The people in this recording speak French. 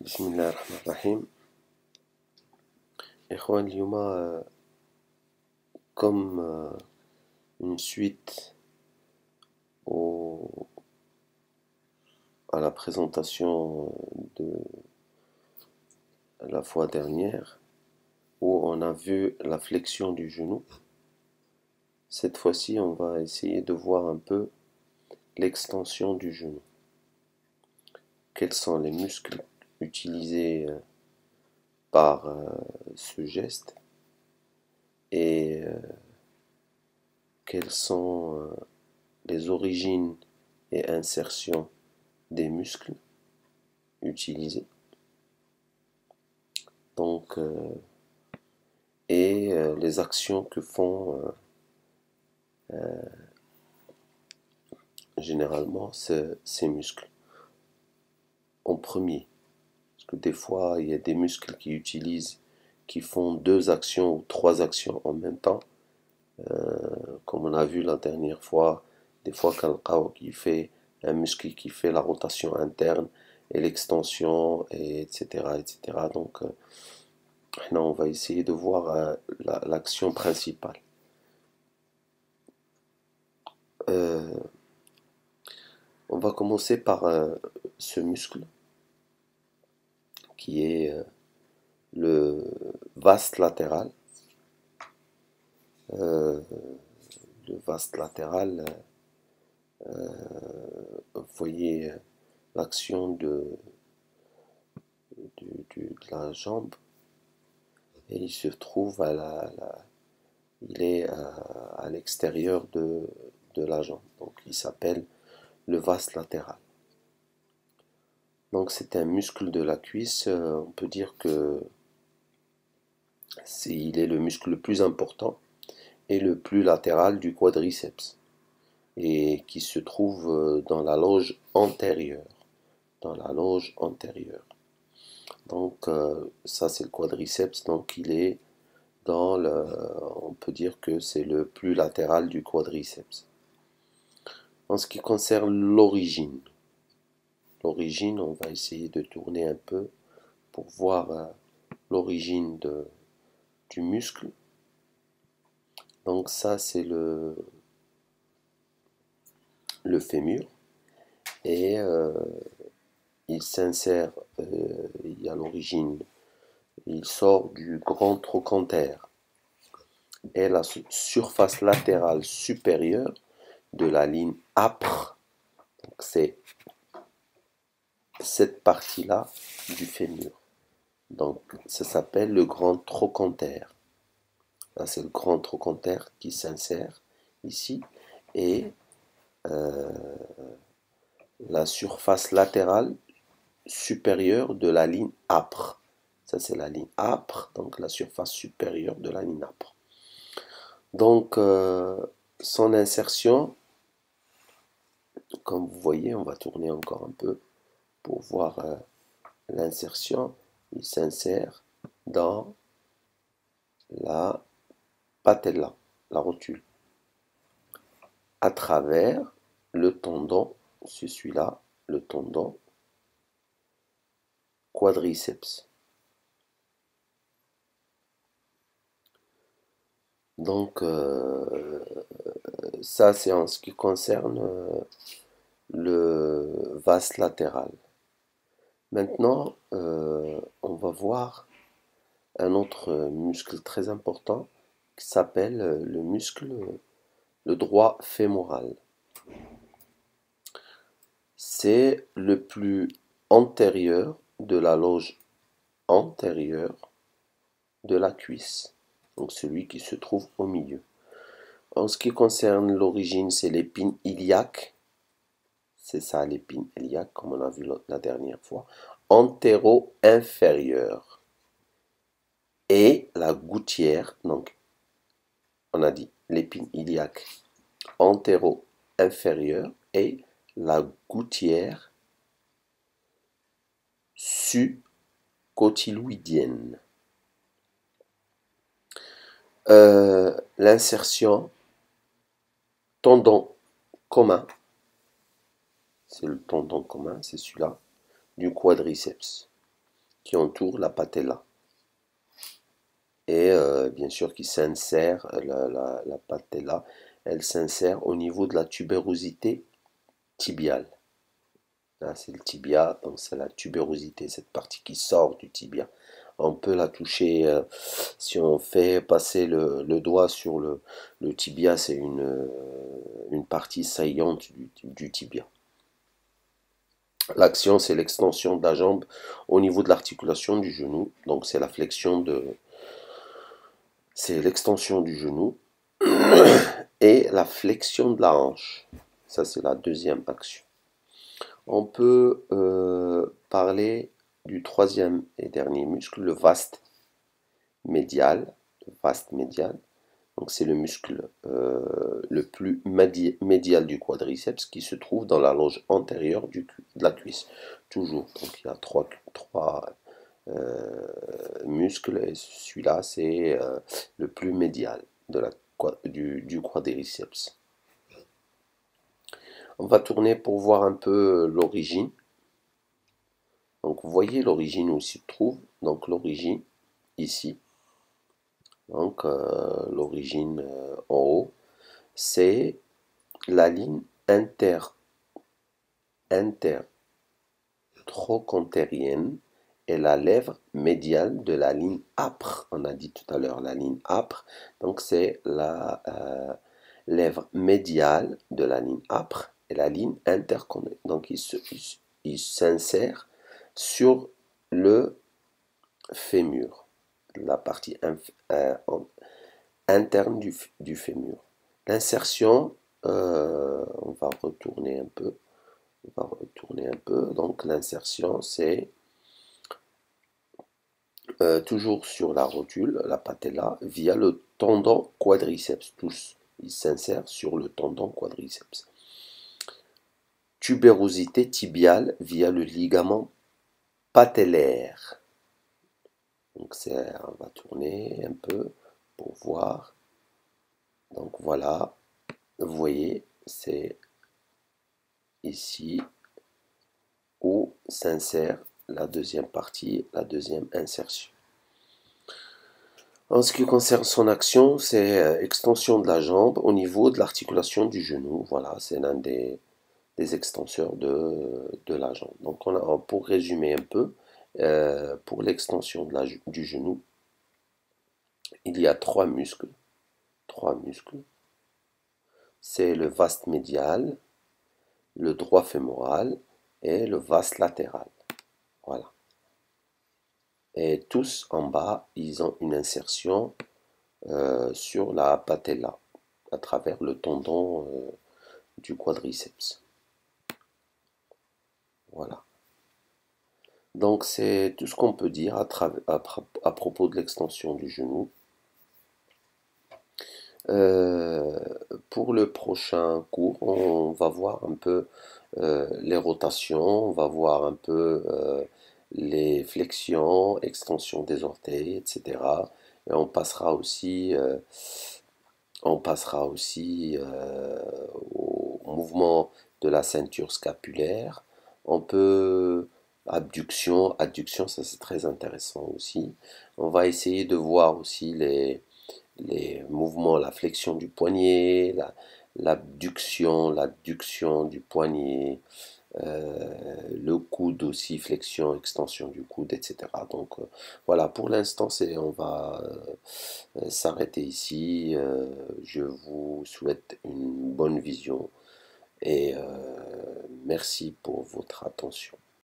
بسم الله الرحمن الرحيم. إخوان اليوم comme une suite au- à la présentation de la fois dernière où on a vu la flexion du genou, cette fois-ci on va essayer de voir un peu l'extension du genou. Quels sont les muscles utilisés par ce geste et quelles sont les origines et insertions des muscles utilisés. Donc, et les actions que font généralement ces muscles en premier. Parce que des fois, il y a des muscles qui font deux actions ou trois actions en même temps. Comme on a vu la dernière fois, des fois, qui fait un muscle qui fait la rotation interne et l'extension, et etc., etc. Donc, là, on va essayer de voir l'action principale. On va commencer par ce muscle qui est le vaste latéral. Euh, le vaste latéral, vous voyez l'action de la jambe et il se trouve il est à l'extérieur de la jambe. Donc il s'appelle le vaste latéral. Donc c'est un muscle de la cuisse, on peut dire que il est le muscle le plus important et le plus latéral du quadriceps et qui se trouve dans la loge antérieure. Dans la loge antérieure. Donc ça c'est le quadriceps, donc il est dans le, on peut dire que c'est le plus latéral du quadriceps. En ce qui concerne l'origine, on va essayer de tourner un peu pour voir l'origine du muscle. Donc ça c'est le fémur et il s'insère, il y a l'origine, il sort du grand trochanter et la surface latérale supérieure de la ligne âpre. Donc c'est cette partie-là du fémur. Donc ça s'appelle le grand trochanter. Là c'est le grand trochanter qui s'insère ici et euh, la surface latérale supérieure de la ligne âpre. Ça c'est la ligne âpre, donc la surface supérieure de la ligne âpre. Donc son insertion, comme vous voyez, on va tourner encore un peu pour voir l'insertion. Il s'insère dans la patella, la rotule, à travers le tendon, c'est celui-là, le tendon quadriceps. Donc ça c'est en ce qui concerne le vaste latéral. Maintenant on va voir un autre muscle très important qui s'appelle le muscle le droit fémoral. C'est le plus antérieur de la loge antérieure de la cuisse, donc celui qui se trouve au milieu. En ce qui concerne l'origine, c'est l'épine iliaque, c'est ça l'épine iliaque comme on a vu la dernière fois, antéro-inférieure et la gouttière, donc on a dit l'épine iliaque antéro-inférieure et la gouttière sus-cotyloïdienne. L'insertion tendon commun, c'est le tendon commun, c'est celui-là, du quadriceps. qui entoure la patella. Et bien sûr qui s'insère, la patella, elle s'insère au niveau de la tubérosité tibiale. Là, c'est le tibia, donc c'est la tubérosité, cette partie qui sort du tibia. On peut la toucher, si on fait passer le doigt sur le tibia, c'est une partie saillante du tibia. L'action, c'est l'extension de la jambe au niveau de l'articulation du genou. Donc c'est la flexion c'est l'extension du genou et la flexion de la hanche. Ça, c'est la deuxième action. On peut parler du troisième et dernier muscle, le vaste médial. Le vaste médial. Donc c'est le muscle le plus médial du quadriceps qui se trouve dans la loge antérieure de la cuisse. Toujours. Donc il y a trois muscles et celui-là c'est le plus médial du quadriceps. On va tourner pour voir un peu l'origine. Donc vous voyez l'origine où il se trouve. Donc l'origine ici. Donc l'origine en haut, c'est la ligne intertrochantérienne et la lèvre médiale de la ligne âpre. On a dit tout à l'heure la ligne âpre. Donc c'est la lèvre médiale de la ligne âpre et la ligne intercondyle. Donc il s'insère sur le fémur, la partie interne du fémur. L'insertion, on va retourner un peu. Donc l'insertion, c'est toujours sur la rotule, la patella, via le tendon quadriceps. Tous, ils s'insèrent sur le tendon quadriceps. Tubérosité tibiale via le ligament patellaire. Donc on va tourner un peu pour voir. Donc voilà, vous voyez, c'est ici où s'insère la deuxième partie, la deuxième insertion. En ce qui concerne son action, c'est extension de la jambe au niveau de l'articulation du genou. Voilà, c'est l'un des extenseurs de la jambe. Donc pour résumer un peu, pour l'extension du genou, il y a trois muscles. C'est le vaste médial, le droit fémoral et le vaste latéral. Voilà. Et tous en bas, ils ont une insertion sur la patella à travers le tendon du quadriceps. Voilà. Donc c'est tout ce qu'on peut dire à propos de l'extension du genou. Pour le prochain cours, on va voir un peu les rotations, on va voir un peu les flexions, extension des orteils, etc. Et on passera aussi au mouvement de la ceinture scapulaire. On peut adduction, ça c'est très intéressant aussi. On va essayer de voir aussi les mouvements, la flexion du poignet, l'abduction, l'adduction du poignet, le coude aussi, flexion, extension du coude, etc. Donc voilà, pour l'instant, on va s'arrêter ici. Je vous souhaite une bonne vision et merci pour votre attention.